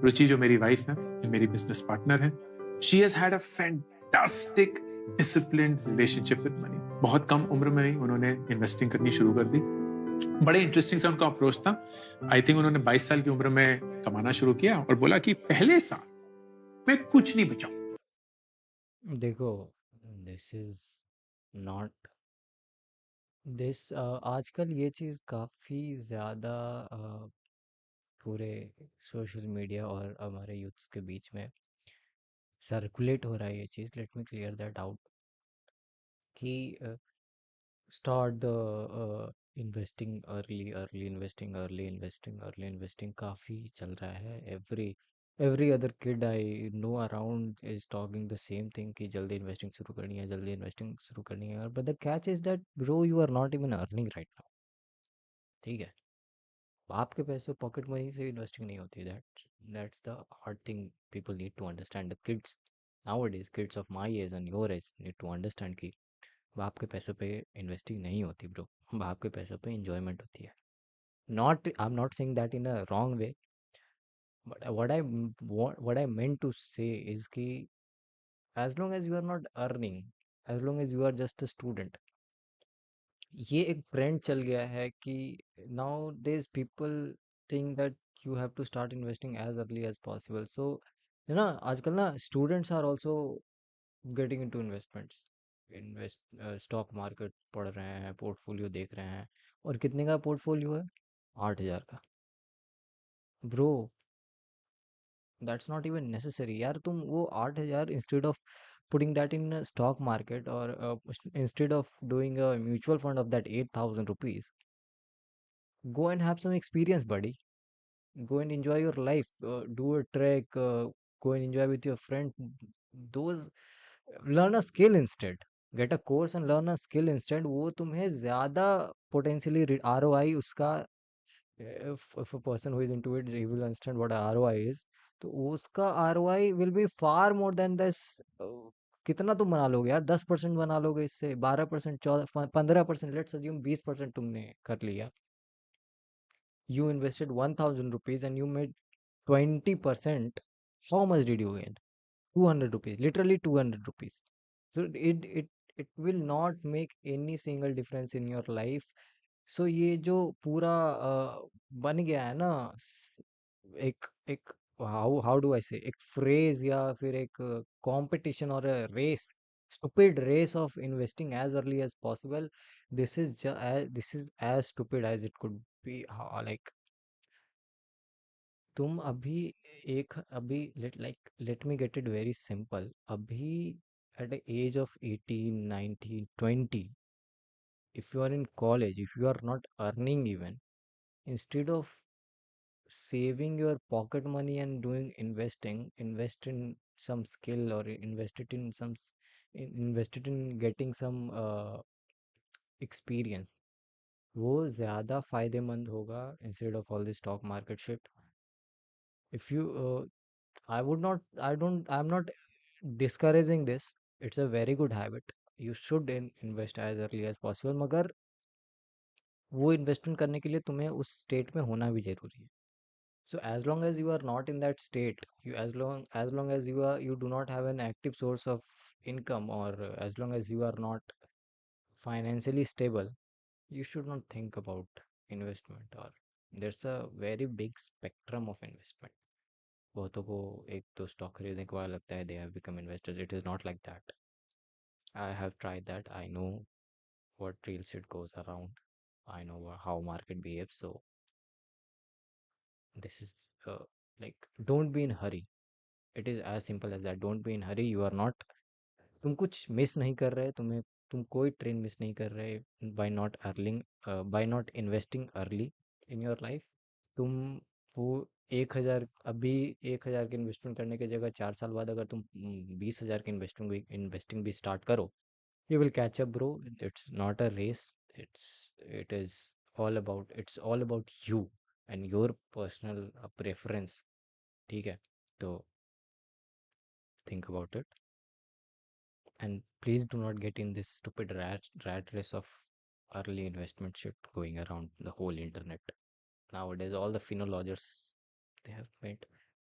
रुचि जो मेरी वाइफ है, मेरी बिजनेस पार्टनर है, she has had a fantastic disciplined relationship with money. बहुत कम उम्र में ही उन्होंने इन्वेस्टिंग करनी शुरू कर दी। बड़े इंटरेस्टिंग सा उनका अप्रोच था। आई थिंक उन्होंने 22 साल की उम्र में कमाना शुरू किया और बोला कि पहले साल मैं कुछ नहीं बचाऊं। देखो, दिस इज नॉट दिस आजकल ये चीज़ काफ़ी ज़्यादा पूरे सोशल मीडिया और हमारे यूथ्स के बीच में सर्कुलेट हो रहा है ये चीज़। Let me clear that out कि start the investing early investing काफ़ी चल रहा है। Every other kid I know around is talking the same thing कि जल्दी इन्वेस्टिंग शुरू करनी है, जल्दी इन्वेस्टिंग शुरू करनी है। But the catch is that bro, you are not even earning right now. ठीक है, बाप के पैसे पॉकेट मनी से इन्वेस्टिंग नहीं होती। That's the hard thing people need to understand. The kids nowadays, kids of my age and your age need to understand कि बाप के पैसों पे इन्वेस्टिंग नहीं होती ब्रो। बाप के पैसों पे इंजॉयमेंट होती है। Not I am not saying that in a wrong way, but what I meant to say is कि as long as you are not earning, as long as you are just a student, ये एक trend चल गया है कि nowadays people think that you have to start investing as early as possible. So है ना, आजकल ना students are also getting into investments. Invest stock market पढ़ रहे हैं, पोर्टफोलियो देख रहे हैं। और कितने का पोर्टफोलियो है? 8,000 का। Bro, that's not even necessary यार। तुम वो 8,000 instead of putting that in stock market और instead of doing a mutual fund of that 8,000 rupees, go and have some experience, buddy. Go and enjoy your life. Do a trek. Go and enjoy with your friend. Those learn a skill instead. Get a course and learn a skill instead. वो तुम्हें ज़्यादा potentially ROI उसका, if a person who is into it, he will understand what ROI is. तो उसका ROI will be far more than this. कितना तुम बना लोगे यार? 10% बना लोगे इससे, 12%, 15%, लेट्स अज्यूम 20% तुमने कर लिया। You invested 1,000 rupees and you made 20%. How much did you gain? 200 rupees, literally 200 rupees. So it will not make any single difference in your life. So ये जो पूरा बन गया है ना, एक एक हाउ डू आई से, एक फ्रेज या फिर एक कंपटीशन और race, stupid race of investing as early as possible. This is as stupid as it could be. Like, तुम अभी अभी let me get it very simple. अभी at the age of 18, 19, 20, if you are in college, if you are not earning even, instead of saving your pocket money and doing investing, invest in some skill, or invest it in getting some experience। वो ज़्यादा फायदेमंद होगा instead of all this stock market shit। if you I would not, I'm not discouraging this. It's a very good habit. You should invest as early as possible, मगर वो investment करने के लिए तुम्हें उस स्टेट में होना भी जरूरी है। So as long as you are not in that state, as long as you do not have an active source of income, or as long as you are not financially stable, you should not think about investment। or there's a very big spectrum of investment। बहुतों को एक तो stock खरीदने के बाद लगता है they have become investors। It is not like that। I have tried that। I know what real shit goes around। I know how market behaves। So this is like, don't be in hurry। It is as simple as that। Don't be in hurry। You are not, तुम कुछ miss नहीं कर रहे, तुम कोई train miss नहीं कर रहे by not investing early in your life. तुम वो 1,000, अभी 1,000 की इन्वेस्टमेंट करने की जगह 4 साल बाद अगर तुम 20,000 की इन्वेस्टिंग भी स्टार्ट करो, you will catch up, bro। It's not a race। it is it's all about you and your personal preference। ठीक है, तो think about it, and please do not get in this stupid rat race of early investment shit going around the whole internet nowadays। All the phenologers, they have made